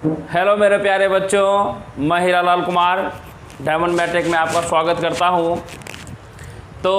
Hello मेरे प्यारे बच्चों, मैं हीरालाल कुमार डायमंड मैट्रिक में आपका स्वागत करता हूं। तो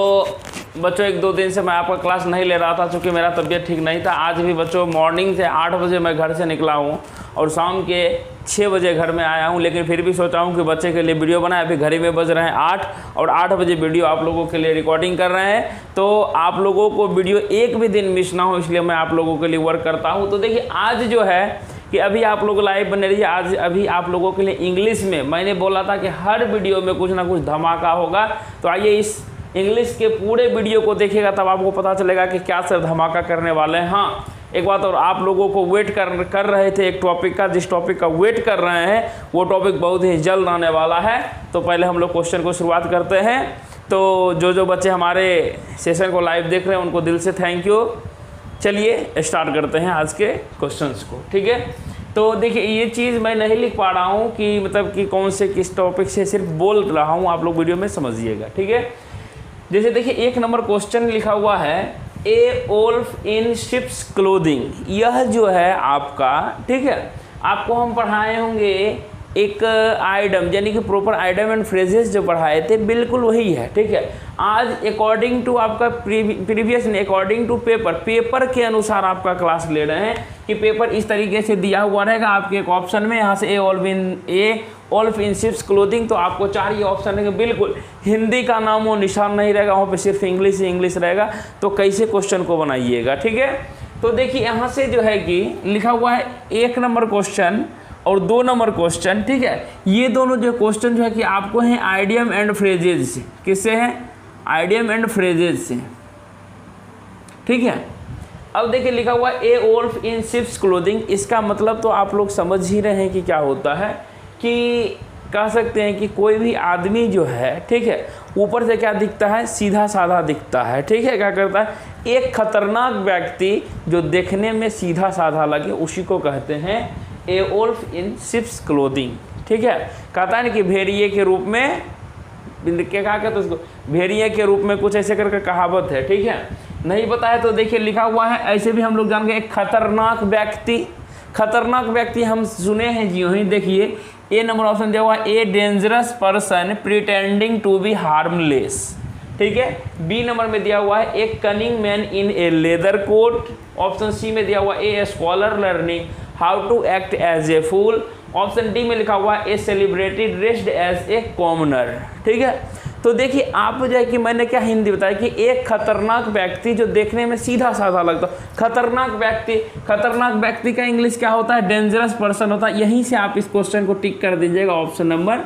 बच्चों, एक दो दिन से मैं आपका क्लास नहीं ले रहा था क्योंकि मेरा तबीयत ठीक नहीं था। आज भी बच्चों मॉर्निंग से 8 बजे मैं घर से निकला हूं और शाम के 6 बजे घर में आया हूं, लेकिन फिर भी सोचा हूं कि बच्चे के लिए वीडियो बनाए। अभी घड़ी में बज रहे हैं 8 और 8 बजे वीडियो आप लोगों के लिए रिकॉर्डिंग कर रहे हैं। तो आप लोगों को वीडियो एक भी दिन मिस ना हो, इसलिए मैं आप लोगों के लिए वर्क करता हूँ। तो देखिए, आज जो है कि अभी आप लोग लाइव बने रहिए। आज अभी आप लोगों के लिए इंग्लिश में मैंने बोला था कि हर वीडियो में कुछ ना कुछ धमाका होगा। तो आइए इस इंग्लिश के पूरे वीडियो को देखिएगा, तब आपको पता चलेगा कि क्या सर धमाका करने वाले हैं। हाँ, एक बात और, आप लोगों को वेट कर रहे थे एक टॉपिक का, जिस टॉपिक का वेट कर रहे हैं वो टॉपिक बहुत ही जल्द आने वाला है। तो पहले हम लोग क्वेश्चन को शुरुआत करते हैं। तो जो बच्चे हमारे सेशन को लाइव देख रहे हैं उनको दिल से थैंक यू। चलिए स्टार्ट करते हैं आज के क्वेश्चंस को, ठीक है। तो देखिए, ये चीज़ मैं नहीं लिख पा रहा हूँ कि मतलब कि कौन से किस टॉपिक से, सिर्फ बोल रहा हूँ, आप लोग वीडियो में समझिएगा, ठीक है। जैसे देखिए, 1 नंबर क्वेश्चन लिखा हुआ है, ए वोल्फ इन शिप्स क्लोथिंग। यह जो है आपका, ठीक है, आपको हम पढ़ाए होंगे एक आइटम, यानी कि प्रॉपर आइटम एंड फ्रेजेस जो पढ़ाए थे बिल्कुल वही है, ठीक है। आज अकॉर्डिंग टू आपका प्रीवियस अकॉर्डिंग टू पेपर के अनुसार आपका क्लास ले रहे हैं कि पेपर इस तरीके से दिया हुआ रहेगा आपके एक ऑप्शन में, यहाँ से ए वोल्फ इन शिप्स क्लोथिंग। तो आपको 4 ये ऑप्शन रहेंगे, बिल्कुल हिंदी का नाम वो निशान नहीं रहेगा, वहाँ पे सिर्फ इंग्लिश ही इंग्लिश रहेगा। तो कैसे क्वेश्चन को बनाइएगा, ठीक है। तो देखिए, यहाँ से जो है कि लिखा हुआ है 1 नंबर क्वेश्चन और 2 नंबर क्वेश्चन, ठीक है। ये दोनों जो क्वेश्चन जो है कि आपको हैं आइडियम एंड फ्रेजेज से। किससे हैं? आइडियम एंड फ्रेजेज से, ठीक है। अब देखिए, लिखा हुआ ए वोल्फ इन शिप्स क्लोथिंग। इसका मतलब तो आप लोग समझ ही रहे हैं कि क्या होता है, कि कह सकते हैं कि कोई भी आदमी जो है, ठीक है, ऊपर से क्या दिखता है? सीधा साधा दिखता है, ठीक है। क्या करता है? एक खतरनाक व्यक्ति जो देखने में सीधा साधा लगे उसी को कहते हैं ए वोल्फ इन शिप्स क्लोथिंग, ठीक है। कहता है ना कि भेड़िए के रूप में, क्या कहते हैं उसको, भेड़िए के रूप में, कुछ ऐसे करके कहावत है, ठीक है। नहीं पता है तो देखिए, लिखा हुआ है ऐसे भी हम लोग जान गए, एक खतरनाक व्यक्ति। खतरनाक व्यक्ति हम सुने हैं जी, वहीं देखिए ए नंबर ऑप्शन दिया हुआ है, a dangerous person pretending to be harmless, ठीक है। बी नंबर में दिया हुआ है a cunning man in a leather coat. Option C में दिया हुआ a scholar learning how to act as a fool. Option D में लिखा हुआ है a celebrity dressed as a commoner, ठीक है। तो देखिए, आप जो है कि मैंने क्या हिंदी बताया कि एक खतरनाक व्यक्ति जो देखने में सीधा साधा लगता है। खतरनाक व्यक्ति का इंग्लिश क्या होता है? डेंजरस पर्सन होता है। यहीं से आप इस क्वेश्चन को टिक कर दीजिएगा, ऑप्शन नंबर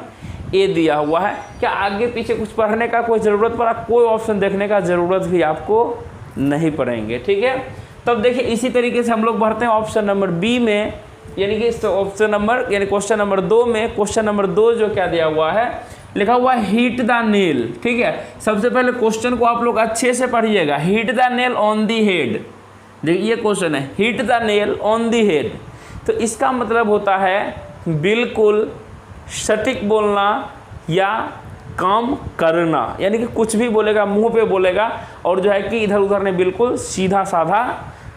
ए दिया हुआ है। क्या आगे पीछे कुछ पढ़ने का कोई ज़रूरत पड़ा? कोई ऑप्शन देखने का ज़रूरत भी आपको नहीं पड़ेंगे, ठीक है। तब देखिए, इसी तरीके से हम लोग बढ़ते हैं ऑप्शन नंबर बी में, यानी कि ऑप्शन नंबर यानी क्वेश्चन नंबर 2 में। क्वेश्चन नंबर 2 जो क्या दिया हुआ है, लिखा हुआ है हिट द नेल, ठीक है। सबसे पहले क्वेश्चन को आप लोग अच्छे से पढ़िएगा। Hit the nail on the head, देखिए ये क्वेश्चन है, hit the nail on the head. तो इसका मतलब होता है बिल्कुल सटीक बोलना या काम करना, यानी कि कुछ भी बोलेगा मुंह पे बोलेगा और जो है कि इधर उधर ने बिल्कुल सीधा साधा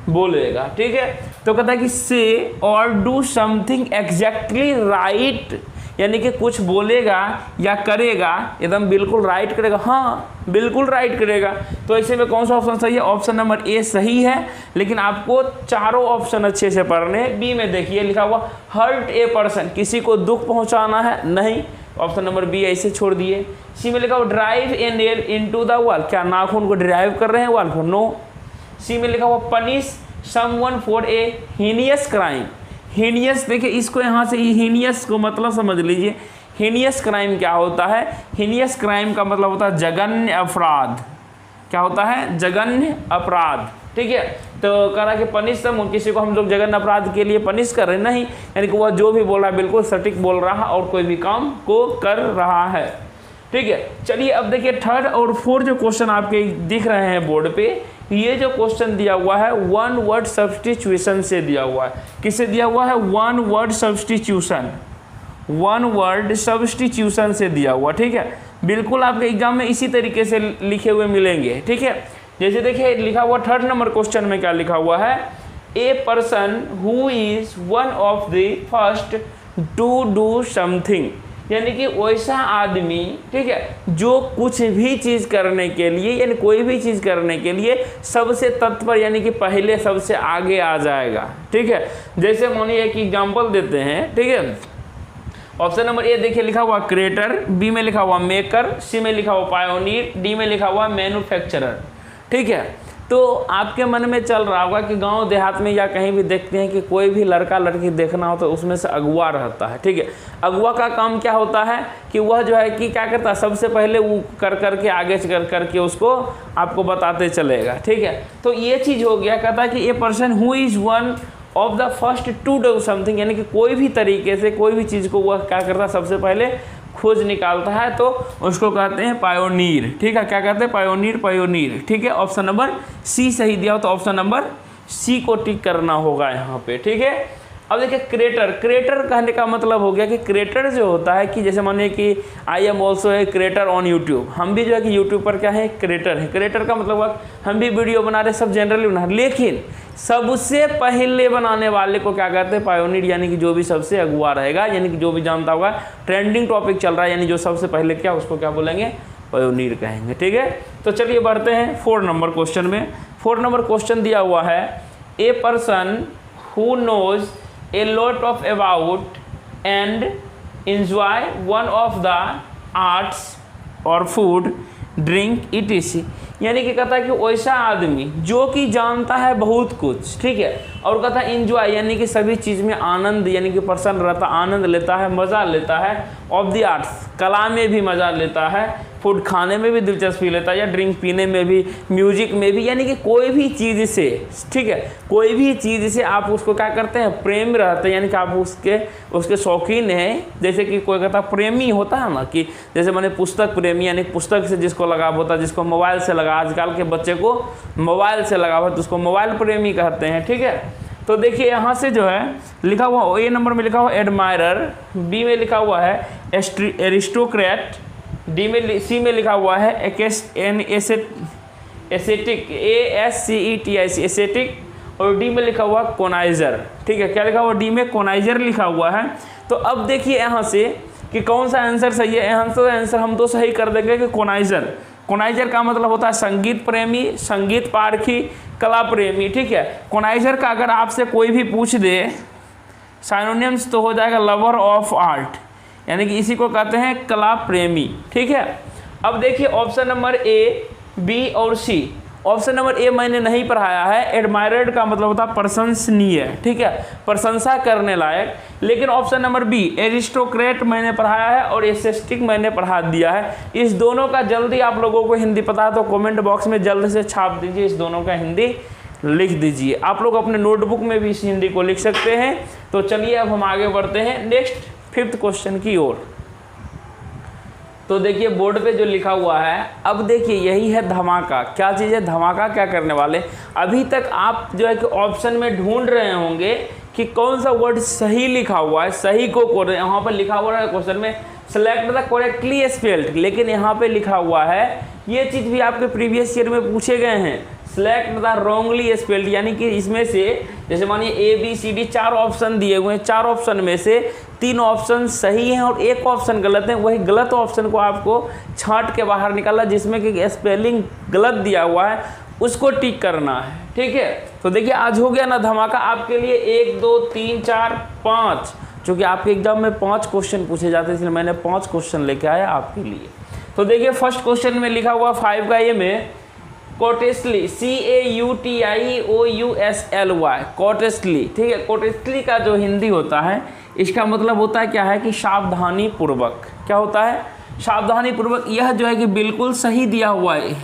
बोलेगा, ठीक है। तो कहता है कि से और डू समथिंग एग्जैक्टली राइट, यानी कि कुछ बोलेगा या करेगा एकदम बिल्कुल राइट करेगा। हाँ, बिल्कुल राइट करेगा। तो ऐसे में कौन सा ऑप्शन सही है? ऑप्शन नंबर ए सही है, लेकिन आपको चारों ऑप्शन अच्छे से पढ़ने। बी में देखिए, लिखा हुआ हर्ट ए पर्सन, किसी को दुख पहुंचाना है, नहीं, ऑप्शन नंबर बी ऐसे छोड़ दिए। सी में लिखा हुआ drive A nail into the wall, क्या नाखून को ड्राइव कर रहे हैं वॉल को? नो। सी में लिखा हुआ punish someone for a heinous crime. Heinous, देखिए इसको यहाँ से हीनियस को मतलब समझ लीजिए। हीनियस क्राइम क्या होता है? हीनियस क्राइम का मतलब होता है जघन्य अपराध। क्या होता है? जघन्य अपराध, ठीक है। तो कह रहा है कि पनिश सम, किसी को हम लोग जघन्य अपराध के लिए पनिश कर रहे हैं, नहीं, यानी कि वह जो भी बोल रहा है बिल्कुल सटीक बोल रहा है और कोई भी काम को कर रहा है, ठीक है। चलिए अब देखिए, 3rd और 4th जो क्वेश्चन आपके दिख रहे हैं बोर्ड पे, ये जो क्वेश्चन दिया हुआ है 1 वर्ड सब्स्टिट्यूशन से दिया हुआ है। किससे दिया हुआ है? 1 वर्ड सब्स्टिट्यूशन, 1 वर्ड सब्स्टिट्यूशन से दिया हुआ, ठीक है। बिल्कुल आपके एग्जाम में इसी तरीके से लिखे हुए मिलेंगे, ठीक है। जैसे देखिए, लिखा हुआ 3rd नंबर क्वेश्चन में क्या लिखा हुआ है a person who is one of the first to do something, यानी कि वैसा आदमी, ठीक है, जो कुछ भी चीज़ करने के लिए, यानी कोई भी चीज़ करने के लिए सबसे तत्पर, यानी कि पहले सबसे आगे आ जाएगा। ठीक है, जैसे मानिए एक एग्जांपल देते हैं। ठीक है, ऑप्शन नंबर ए देखिए लिखा हुआ क्रिएटर, बी में लिखा हुआ मेकर, सी में लिखा हुआ पायोनियर, डी में लिखा हुआ मैन्युफैक्चरर। ठीक है, तो आपके मन में चल रहा होगा कि गांव देहात में या कहीं भी देखते हैं कि कोई भी लड़का लड़की देखना हो तो उसमें से अगुआ रहता है। ठीक है, अगुआ का काम क्या होता है कि वह जो है कि क्या करता है, सबसे पहले वो कर के आगे कर करके उसको आपको बताते चलेगा। ठीक है, तो ये चीज़ हो गया, कहता है कि a person who is one of the first to do something, यानी कि कोई भी तरीके से कोई भी चीज़ को वह क्या करता है, सबसे पहले खोज निकालता है, तो उसको कहते हैं पायोनियर। ठीक है, क्या कहते हैं, पायोनियर। ठीक है, ऑप्शन नंबर सी सही दिया हो तो ऑप्शन नंबर सी को टिक करना होगा यहाँ पे। ठीक है, अब देखिए क्रिएटर कहने का मतलब हो गया कि क्रिएटर जो होता है कि जैसे मानिए कि I am also a creator on YouTube, हम भी जो है कि यूट्यूब पर क्या है, क्रिएटर है। क्रिएटर का मतलब हुआ हम भी वीडियो बना रहे, सब जनरली बना रहे, लेकिन सबसे पहले बनाने वाले को क्या कहते हैं, पायोनियर, यानी कि जो भी सबसे अगुआ रहेगा, यानी कि जो भी जानता होगा ट्रेंडिंग टॉपिक चल रहा है, यानी जो सबसे पहले क्या, उसको क्या बोलेंगे, पायोनियर कहेंगे। ठीक है, तो चलिए बढ़ते हैं 4 नंबर क्वेश्चन में। 4 नंबर क्वेश्चन दिया हुआ है, a person who knows a lot of about and enjoy one of the arts or food drink etc, यानी कि कहता है कि वैसा आदमी जो कि जानता है बहुत कुछ। ठीक है, और कहता है इंजॉय, यानी कि सभी चीज़ में आनंद, यानी कि प्रसन्न रहता, आनंद लेता है, मज़ा लेता है, ऑफ द आर्ट्स, कला में भी मज़ा लेता है, फूड खाने में भी दिलचस्पी लेता है, या ड्रिंक पीने में भी, म्यूजिक में भी, यानी कि कोई भी चीज़ से, ठीक है, कोई भी चीज़ से आप उसको क्या करते हैं, प्रेम रहते हैं, यानी कि आप उसके शौकीन हैं। जैसे कि कोई कहता प्रेमी होता है ना, कि जैसे मैंने पुस्तक प्रेमी, यानी पुस्तक से जिसको लगाव होता है, जिसको मोबाइल से लगा, आजकल के बच्चे को मोबाइल से लगाव है तो उसको मोबाइल प्रेमी कहते हैं। ठीक है, तो देखिए यहाँ से जो है लिखा हुआ, ए नंबर में लिखा हुआ एडमायरर, बी में लिखा हुआ है एरिस्टोक्रेट, सी में लिखा हुआ है एसेटिक, ASCETIC एसेटिक, और डी में लिखा हुआ कोनाइजर। ठीक है, क्या लिखा हुआ, डी में कोनाइजर लिखा हुआ है। तो अब देखिए यहाँ से कि कौन सा आंसर सही है। यहाँ से आंसर हम तो सही कर देंगे कि कोनाइजर का मतलब होता है संगीत प्रेमी, संगीत पारखी, कला प्रेमी। ठीक है, कोनाइजर का अगर आपसे कोई भी पूछ दे साइनोनिम्स तो हो जाएगा लवर ऑफ आर्ट, यानी कि इसी को कहते हैं कला प्रेमी। ठीक है, अब देखिए ऑप्शन नंबर ए, बी और सी। ऑप्शन नंबर ए मैंने नहीं पढ़ाया है, एडमायर्ड का मतलब होता है प्रशंसनीय। ठीक है, प्रशंसा करने लायक। लेकिन ऑप्शन नंबर बी एरिस्टोक्रेट मैंने पढ़ाया है और एसेटिक मैंने पढ़ा दिया है। इस दोनों का जल्दी आप लोगों को हिंदी पता है तो कमेंट बॉक्स में जल्द से छाप दीजिए, इस दोनों का हिंदी लिख दीजिए। आप लोग अपने नोटबुक में भी इस हिंदी को लिख सकते हैं। तो चलिए अब हम आगे बढ़ते हैं नेक्स्ट 5th क्वेश्चन की ओर। तो देखिए बोर्ड पे जो लिखा हुआ है, अब देखिए यही है धमाका। क्या चीज़ है धमाका, क्या करने वाले। अभी तक आप जो है कि ऑप्शन में ढूंढ रहे होंगे कि कौन सा वर्ड सही लिखा हुआ है, सही को यहाँ पर लिखा हुआ है क्वेश्चन में सेलेक्ट द करेक्टली स्पेल्ड, लेकिन यहाँ पे लिखा हुआ है, ये चीज़ भी आपके प्रीवियस ईयर में पूछे गए हैं, सेलेक्ट द रॉन्गली स्पेल्ड, यानी कि इसमें से जैसे मानिए ABCD 4 ऑप्शन दिए हुए हैं, 4 ऑप्शन में से 3 ऑप्शन सही हैं और 1 ऑप्शन गलत है। वही गलत ऑप्शन को आपको छांट के बाहर निकाला, जिसमें कि स्पेलिंग गलत दिया हुआ है उसको टिक करना है। ठीक है, तो देखिए आज हो गया ना धमाका आपके लिए। 1 2 3 4 5, चूँकि आपके एग्जाम में 5 क्वेश्चन पूछे जाते हैं, इसलिए मैंने 5 क्वेश्चन लेके आया आपके लिए। तो देखिए फर्स्ट क्वेश्चन में लिखा हुआ 5 का ए में कोटेस्टली, CAUTIOUSLY, कोटेस्टली। ठीक है, कोटेस्टली का जो हिंदी होता है इसका मतलब होता है क्या है कि सावधानी पूर्वक। क्या होता है, सावधानी पूर्वक। यह जो है कि बिल्कुल सही दिया हुआ है,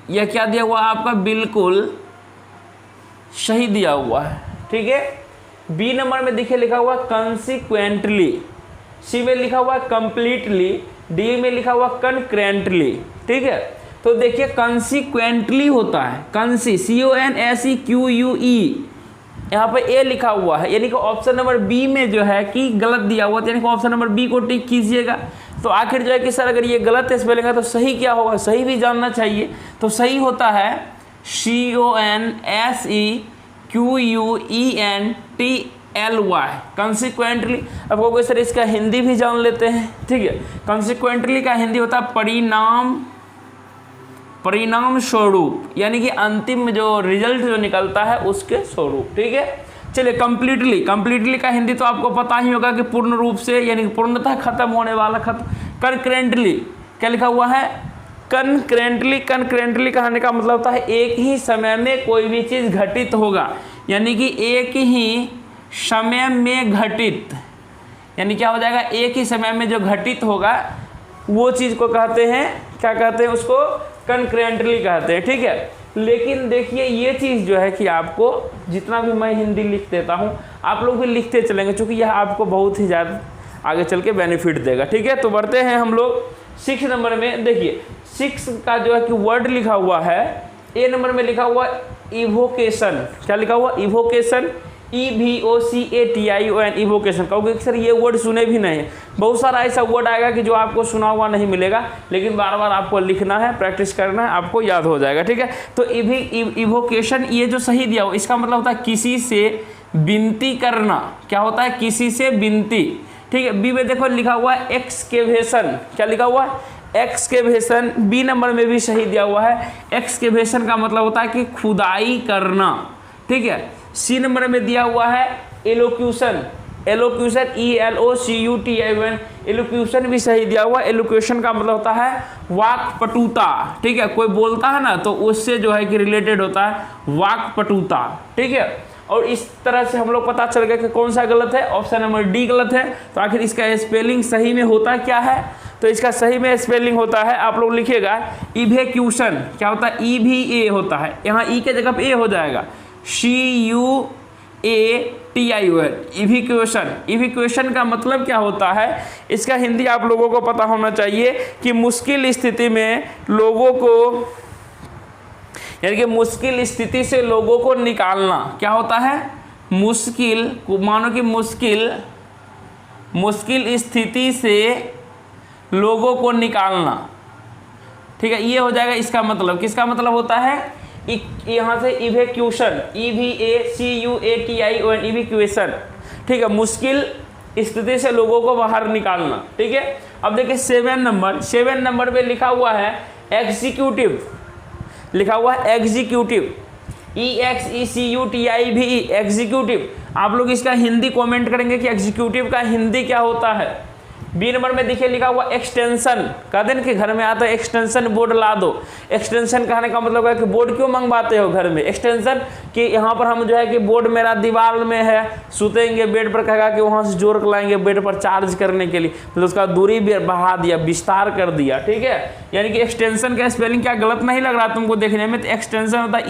यह क्या दिया हुआ है आपका, बिल्कुल सही दिया हुआ है। ठीक है, बी नंबर में देखिए लिखा हुआ कंसिक्वेंटली, सी में लिखा हुआ कंप्लीटली, डी में लिखा हुआ कनकरेंटली। ठीक है, तो देखिए कंसिक्वेंटली होता है, CONSEQUE, यहाँ पे ए लिखा हुआ है, यानी कि ऑप्शन नंबर बी में जो है कि गलत दिया हुआ, यानी कि ऑप्शन नंबर बी को टिक कीजिएगा। तो आखिर जो है कि सर अगर ये गलत स्पेलिंग है तो सही क्या होगा, सही भी जानना चाहिए। तो सही होता है QUENTLY, कंसिक्वेंटली। अब कोई सर इसका हिंदी भी जान लेते हैं, ठीक है। कंसिक्वेंटली का हिंदी होता है परिणाम स्वरूप, यानी कि अंतिम जो रिजल्ट जो निकलता है उसके स्वरूप, ठीक है। चलिए कंप्लीटली का हिंदी तो आपको पता ही होगा कि पूर्ण रूप से, यानी पूर्णतः खत्म होने वाला, कंकरेंटली क्या लिखा हुआ है, कंकरेंटली कहने का मतलब होता है एक ही समय में कोई भी चीज़ घटित होगा, यानी कि एक ही समय में घटित, यानी क्या हो जाएगा, एक ही समय में जो घटित होगा वो चीज़ को कहते हैं, क्या कहते हैं उसको, कंकरेंटली कहते हैं, ठीक है। लेकिन देखिए ये चीज़ जो है कि आपको जितना भी मैं हिंदी लिख देता हूँ आप लोग भी लिखते चलेंगे, क्योंकि यह आपको बहुत ही ज़्यादा आगे चल के बेनिफिट देगा, ठीक है। तो बढ़ते हैं हम लोग 6 नंबर में। देखिए 6 का जो है कि वर्ड लिखा हुआ है, ए नंबर में लिखा हुआ इवोकेशन, क्या लिखा हुआ, इवोकेशन, EVOCATION, इवोकेशन। कहोगे सर ये वर्ड सुने भी नहीं, बहुत सारा ऐसा वर्ड आएगा कि जो आपको सुना हुआ नहीं मिलेगा, लेकिन बार बार आपको लिखना है, प्रैक्टिस करना है, आपको याद हो जाएगा, ठीक है। तो इवोकेशन ये जो सही दिया हो इसका मतलब होता है किसी से विनती करना, क्या होता है, किसी से विनती, ठीक है। बी में देखो लिखा हुआ है एक्सकेवेशन, क्या लिखा हुआ है, एक्सकेवेशन। बी नंबर में भी सही दिया हुआ है, एक्सकेवेशन का मतलब होता है कि खुदाई करना, ठीक है। सी नंबर में दिया हुआ है एलोक्यूशन, ELOCUTION, एलोक्यूशन भी सही दिया हुआ है। एलोक्यूशन का मतलब होता है वाक्पटुता, ठीक है, कोई बोलता है ना तो उससे जो है कि रिलेटेड होता है वाक्पटुता, ठीक है। और इस तरह से हम लोग पता चल गया कि कौन सा गलत है, ऑप्शन नंबर डी गलत है। तो आखिर इसका स्पेलिंग सही में होता क्या है, तो इसका सही में स्पेलिंग होता है, आप लोग लिखिएगा इवेक्यूशन, क्या होता है, EVA होता है, यहाँ ई के जगह पे ए हो जाएगा, CUATION, इवेक्यूशन का मतलब क्या होता है, इसका हिंदी आप लोगों को पता होना चाहिए कि मुश्किल स्थिति में लोगों को, यानी कि मुश्किल स्थिति से लोगों को निकालना, क्या होता है, मुश्किल, मानो कि मुश्किल स्थिति से लोगों को निकालना, ठीक है, ये हो जाएगा इसका मतलब। किसका मतलब होता है, यहाँ से इवेक्यूशन, EVACUATION, इवेक्यूएशन, ठीक है, मुश्किल स्थिति से लोगों को बाहर निकालना, ठीक है। अब देखिए 7 नंबर पे लिखा हुआ है एग्जीक्यूटिव, लिखा हुआ है एग्जीक्यूटिव, EXECUTIVE, एग्जीक्यूटिव। आप लोग इसका हिंदी कमेंट करेंगे कि एग्जीक्यूटिव का हिंदी क्या होता है। बी नंबर में देखिए लिखा हुआ एक्सटेंशन, कहते हैं कि घर में आता है एक्सटेंशन बोर्ड ला दो। एक्सटेंशन कहने का मतलब है कि बोर्ड क्यों मंगवाते हो घर में, एक्सटेंशन कि यहाँ पर हम जो है कि बोर्ड मेरा दीवार में है, सुतेंगे बेड पर, कहेगा कि वहाँ से जोड़ कर लाएंगे बेड पर चार्ज करने के लिए, मतलब उसका दूरी भी बढ़ा दिया, विस्तार कर दिया, ठीक है। यानी कि एक्सटेंशन का स्पेलिंग क्या गलत नहीं लग रहा तुमको देखने में, तो एक्सटेंशन होता है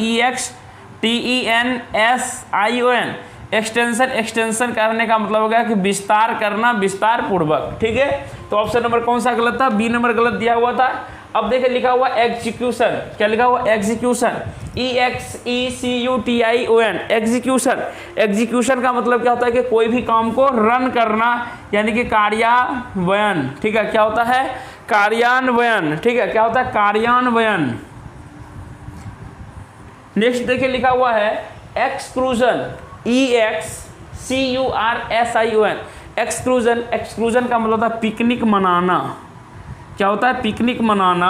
EXTENSION, एक्सटेंशन करने का मतलब हो गया कि विस्तार करना, विस्तार पूर्वक, ठीक है। तो ऑप्शन नंबर कौन सा गलत था, बी नंबर गलत दिया हुआ था। अब देखिए लिखा हुआ एग्जीक्यूशन, क्या लिखा हुआ एग्जीक्यूशन, EXECUTION, एग्जीक्यूशन। एग्जीक्यूशन का मतलब क्या होता है कि कोई भी काम को रन करना, यानी कि कार्यान्वयन, ठीक है, क्या होता है, कार्यान्वयन, ठीक है, क्या होता है, कार्यान्वयन। नेक्स्ट देखिए लिखा हुआ है एक्सक्लूजन, EXCURSION, एक्सक्लूजन का मतलब होता है पिकनिक मनाना, क्या होता है, पिकनिक मनाना।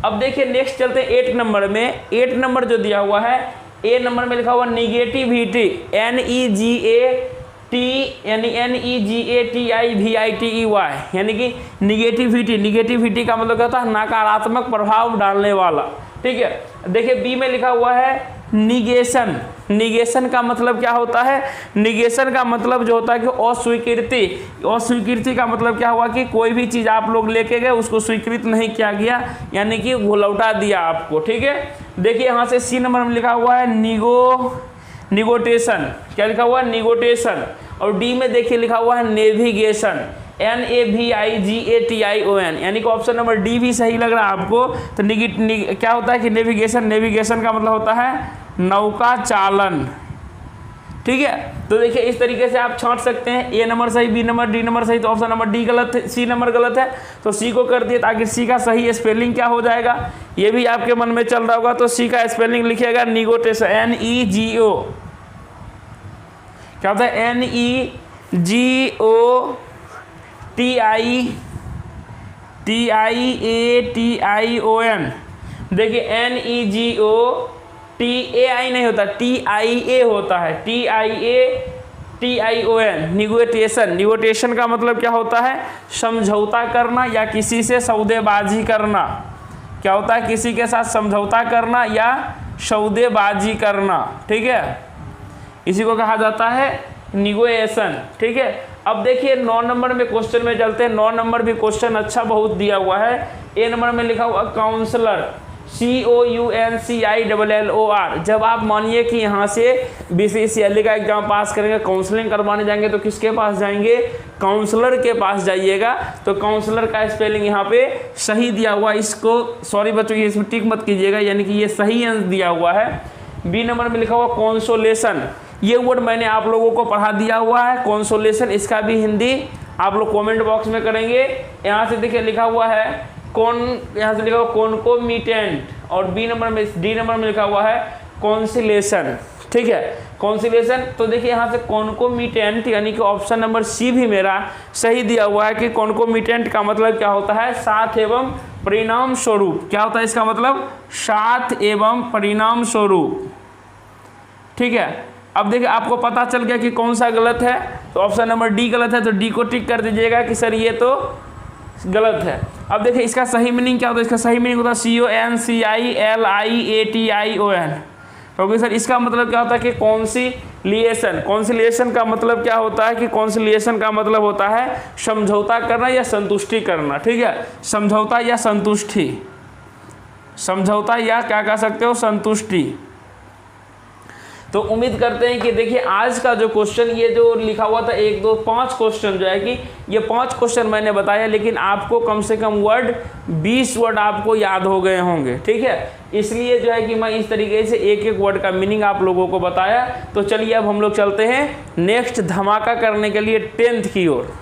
अब देखिए नेक्स्ट चलते हैं 8 नंबर में। 8 नंबर जो दिया हुआ है, ए नंबर में लिखा हुआ निगेटिविटी, NEGAT यानी NEGATIVITEY, यानी कि निगेटिविटी का मतलब क्या होता है, नकारात्मक प्रभाव डालने वाला, ठीक है। देखिए बी में लिखा हुआ है निगेशन का मतलब क्या होता है, निगेशन का मतलब जो होता है कि अस्वीकृति का मतलब क्या हुआ कि कोई भी चीज़ आप लोग लेके गए उसको स्वीकृत नहीं किया गया, यानी कि वो लौटा दिया आपको, ठीक है। देखिए यहाँ से सी नंबर में लिखा हुआ है निगोटेशन, क्या लिखा हुआ है, निगोटेशन। और डी में देखिए लिखा हुआ है नेविगेशन, NAVIGATION, यानी कि ऑप्शन नंबर डी भी सही लग रहा है आपको। तो क्या होता है कि नेविगेशन का मतलब होता है नौका चालन, ठीक है। तो देखिए इस तरीके से आप छांट सकते हैं, ए नंबर सही, बी नंबर, डी नंबर सही, तो ऑप्शन नंबर डी गलत है, सी नंबर गलत है, तो सी को कर दिए। ताकि सी का सही स्पेलिंग क्या हो जाएगा ये भी आपके मन में चल रहा होगा, तो सी का स्पेलिंग लिखिएगा निगोटेशन, क्या होता है, NEGOTIATION। देखिए NEGOTAI नहीं होता, TIA होता है, TIATION। निगोटिएशन, निगोटिएशन का मतलब क्या होता है, समझौता करना या किसी से सौदेबाजी करना। क्या होता है, किसी के साथ समझौता करना या सौदेबाजी करना, ठीक है, इसी को कहा जाता है निगोएशन, ठीक है। अब देखिए 9 नंबर में क्वेश्चन में चलते हैं। 9 नंबर भी क्वेश्चन अच्छा बहुत दिया हुआ है। ए नंबर में लिखा हुआ काउंसलर, COUNCILLOR। जब आप मानिए कि यहाँ से BCCLE का एग्जाम पास करेंगे, काउंसलिंग करवाने जाएंगे तो किसके पास जाएंगे, काउंसलर के पास जाइएगा। तो काउंसलर का स्पेलिंग यहाँ पे सही दिया हुआ, इसको सॉरी बच्चों ये इसमें टिक मत कीजिएगा, यानी कि ये सही आंसर दिया हुआ है। बी नंबर में लिखा हुआ कॉन्सोलेशन, ये वर्ड मैंने आप लोगों को पढ़ा दिया हुआ है। कॉन्सोलेशन, इसका भी हिंदी आप लोग कमेंट बॉक्स में करेंगे। यहाँ से देखिए लिखा हुआ है यहाँ से लिखा हुआ कॉन्कोमिटेंट, और डी नंबर में लिखा हुआ है कॉन्सिलेशन, ठीक है, कॉन्सिलेशन। तो देखिए यहाँ से कॉन्कोमिटेंट यानी कि ऑप्शन नंबर सी भी मेरा सही दिया हुआ है कि कॉन्कोमिटेंट का मतलब क्या होता है, साथ एवं परिणाम स्वरूप। क्या होता है इसका मतलब, साथ एवं परिणाम स्वरूप, ठीक है। अब देखिए आपको पता चल गया कि कौन सा गलत है, तो ऑप्शन नंबर डी गलत है, तो डी को टिक कर दीजिएगा कि सर ये तो गलत है। अब देखिए इसका सही मीनिंग क्या होता है, इसका सही मीनिंग होता है CONCILIATION, क्योंकि सर इसका मतलब क्या होता है कि कॉन्सिलिएशन। कॉन्सिलिएशन का मतलब क्या होता है कि कॉन्सिलिएशन का मतलब होता है समझौता करना या संतुष्टि करना, ठीक है, समझौता या संतुष्टि, समझौता या क्या कह सकते हो, संतुष्टि। तो उम्मीद करते हैं कि देखिए आज का जो क्वेश्चन ये जो लिखा हुआ था 1 2 5 क्वेश्चन जो है कि ये 5 क्वेश्चन मैंने बताया, लेकिन आपको कम से कम 20 वर्ड आपको याद हो गए होंगे, ठीक है। इसलिए जो है कि मैं इस तरीके से एक एक वर्ड का मीनिंग आप लोगों को बताया। तो चलिए अब हम लोग चलते हैं नेक्स्ट धमाका करने के लिए 10th की ओर।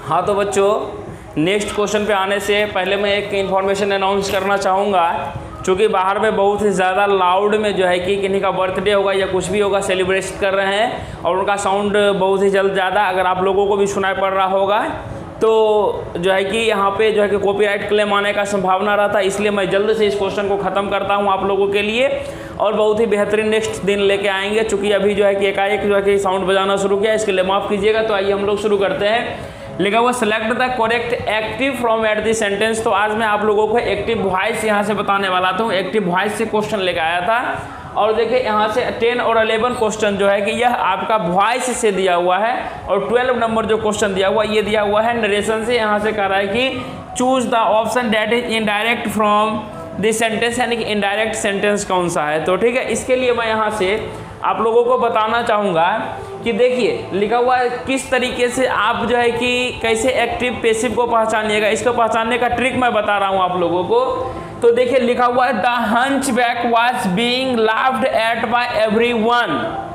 हाँ तो बच्चों, नेक्स्ट क्वेश्चन पे आने से पहले मैं एक इन्फॉर्मेशन अनाउंस करना चाहूँगा। चूँकि बाहर में बहुत ही ज़्यादा लाउड में जो है कि किन्हीं का बर्थडे होगा या कुछ भी होगा, सेलिब्रेट कर रहे हैं, और उनका साउंड बहुत ही ज़्यादा अगर आप लोगों को भी सुनाई पड़ रहा होगा, तो जो है कि यहाँ पे जो है कि कॉपीराइट क्लेम आने का संभावना रहता है। इसलिए मैं जल्द से इस क्वेश्चन को ख़त्म करता हूँ आप लोगों के लिए, और बहुत ही बेहतरीन नेक्स्ट दिन लेके आएंगे। चूँकि अभी जो है कि एकाएक जो है कि साउंड बजाना शुरू किया, इसके लिए माफ़ कीजिएगा। तो आइए हम लोग शुरू करते हैं। लिखा हुआ select the correct active from at the sentence. तो आज मैं आप लोगों को एक्टिव वॉइस यहाँ से बताने वाला था। एक्टिव वॉइस से क्वेश्चन लेकर आया था, और देखिए यहाँ से 10 और 11 क्वेश्चन जो है कि यह आपका वॉइस से दिया हुआ है, और 12 नंबर जो क्वेश्चन दिया हुआ ये दिया हुआ है नरेशन से। यहाँ से कह रहा है कि choose the option that is indirect from the sentence, यानी कि इनडायरेक्ट सेंटेंस कौन सा है। तो ठीक है, इसके लिए मैं यहाँ से आप लोगों को बताना चाहूँगा कि देखिए लिखा हुआ है किस तरीके से आप जो है कि कैसे एक्टिव पैसिव को पहचानिएगा। इसको पहचानने का ट्रिक मैं बता रहा हूँ आप लोगों को। तो देखिए लिखा हुआ है the hunchback was being laughed at by everyone,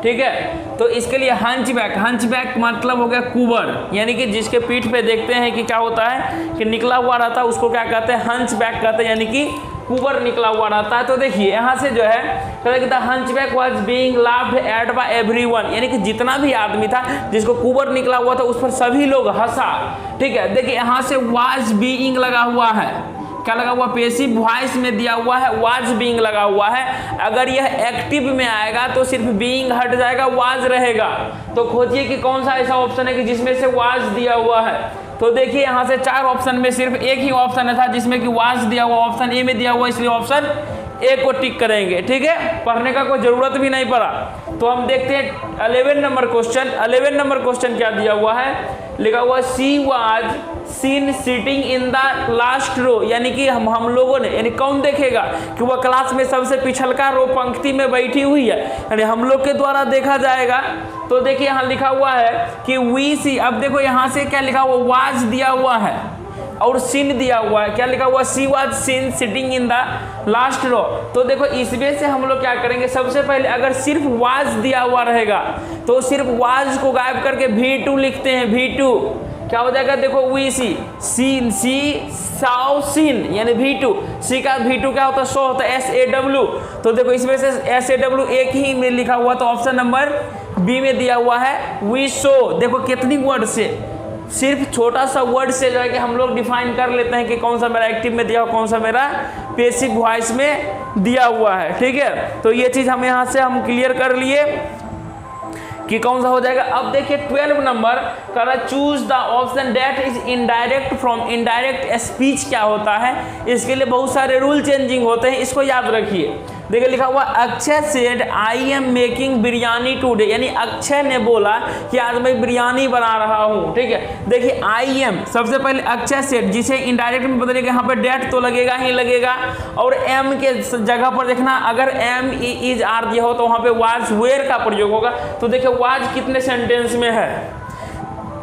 ठीक है। तो इसके लिए हंचबैक मतलब हो गया कुबर, यानी कि जिसके पीठ पे देखते हैं कि क्या होता है कि निकला हुआ रहता है, उसको क्या कहते हैं, हंचबैक कहते हैं, यानी कि कुबर निकला हुआ रहता है। तो देखिए यहाँ से जो है the hunchback was being laughed at by everyone, यानी कि जितना भी आदमी था जिसको कुबर निकला हुआ था उस पर सभी लोग हंसा, ठीक है। देखिए यहाँ से वाज बीइंग लगा हुआ है, क्या लगा हुआ, पैसिव वॉइस में दिया हुआ है वाज बीइंग लगा हुआ है। अगर यह एक्टिव में आएगा तो सिर्फ बीइंग हट जाएगा, वाज रहेगा। तो खोजिए कि कौन सा ऐसा ऑप्शन है कि जिसमें से वाज दिया हुआ है। तो देखिए यहाँ से 4 ऑप्शन में सिर्फ एक ही ऑप्शन था जिसमें कि वाज दिया हुआ, ऑप्शन ए में दिया हुआ, इसलिए ऑप्शन ए को टिक करेंगे, ठीक है। पढ़ने का कोई जरूरत भी नहीं पड़ा। तो हम देखते हैं 11 नंबर क्वेश्चन। 11 नंबर क्वेश्चन क्या दिया हुआ है, लिखा हुआ she was seen sitting in the last row, यानी कि हम लोगों ने, यानी कौन देखेगा कि वह क्लास में सबसे पिछलका रो पंक्ति में बैठी हुई है, यानी हम लोग के द्वारा देखा जाएगा। तो देखिए यहाँ लिखा हुआ है कि वी सी, अब देखो यहाँ से क्या लिखा हुआ, वाज दिया हुआ है और सीन दिया हुआ है। क्या लिखा हुआ, she was seen sitting in the last row. तो देखो इसमें से हम लोग क्या करेंगे, सबसे पहले अगर सिर्फ वाज दिया हुआ रहेगा तो सिर्फ वाज को गायब करके V2 लिखते हैं, V2। क्या हो जाएगा, देखो वी सी, सी साउ सीन यानी V2, सी का V2 क्या होता है, सो होता है, SAW। तो देखो इसमें से SAW एक ही में लिखा हुआ, तो ऑप्शन नंबर बी में दिया हुआ है वी सो। देखो कितनी वर्ड से, सिर्फ छोटा सा वर्ड से जो है कि हम लोग डिफाइन कर लेते हैं कि कौन सा मेरा एक्टिव में दिया हुआ, कौन सा मेरा पैसिव वॉइस में दिया हुआ है। ठीक है, तो ये चीज़ हम यहाँ से हम क्लियर कर लिए कि कौन सा हो जाएगा। अब देखिए 12 नंबर कह रहा choose the option that is indirect from indirect speech. क्या होता है, इसके लिए बहुत सारे रूल चेंजिंग होते हैं, इसको याद रखिए। देखिए लिखा हुआ Akshay said I am making biryani today, यानी अक्षय ने बोला कि आज मैं बिरयानी बना रहा हूँ। ठीक है, देखिए आई एम, सबसे पहले अक्षय सेड, जिसे इनडायरेक्ट में बदलेगा यहाँ पे डेट तो लगेगा ही लगेगा, और एम के जगह पर देखना अगर एम इज आर दिया हो तो वहाँ पे वाज वेयर का प्रयोग होगा। तो देखिए वाज कितने सेंटेंस में है,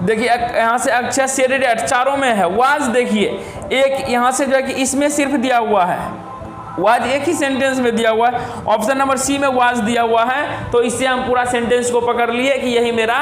देखिए यहाँ से अक्षय सेड डेट चारों में है, वाज देखिए एक यहाँ से जो है कि इसमें सिर्फ दिया हुआ है, वाज एक ही सेंटेंस में दिया हुआ है, ऑप्शन नंबर सी में वाज दिया हुआ है। तो इससे हम पूरा सेंटेंस को पकड़ लिए कि यही मेरा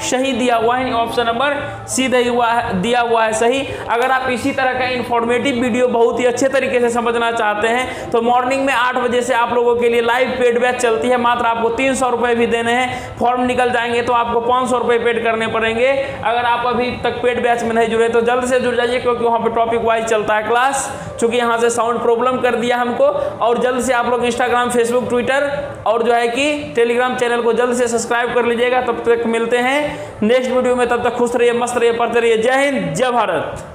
सही दिया हुआ है, ऑप्शन नंबर सी दिया हुआ है सही। अगर आप इसी तरह का इन्फॉर्मेटिव वीडियो बहुत ही अच्छे तरीके से समझना चाहते हैं तो मॉर्निंग में 8 बजे से आप लोगों के लिए लाइव पेड बैच चलती है, मात्र आपको 300 रुपये भी देने हैं। फॉर्म निकल जाएंगे तो आपको 500 रुपये पेड करने पड़ेंगे। अगर आप अभी तक पेड बैच में नहीं जुड़े तो जल्द से जुड़ जाइए, क्योंकि वहाँ पर टॉपिक वाइज चलता है क्लास। चूँकि यहाँ से साउंड प्रॉब्लम कर दिया हमको, और जल्द से आप लोग इंस्टाग्राम, फेसबुक, ट्विटर और जो है कि टेलीग्राम चैनल को जल्द से सब्सक्राइब कर लीजिएगा। तब तक मिलते हैं नेक्स्ट वीडियो में, तब तक खुश रहिए, मस्त रहिए, पढ़ते रहिए। जय हिंद, जय भारत।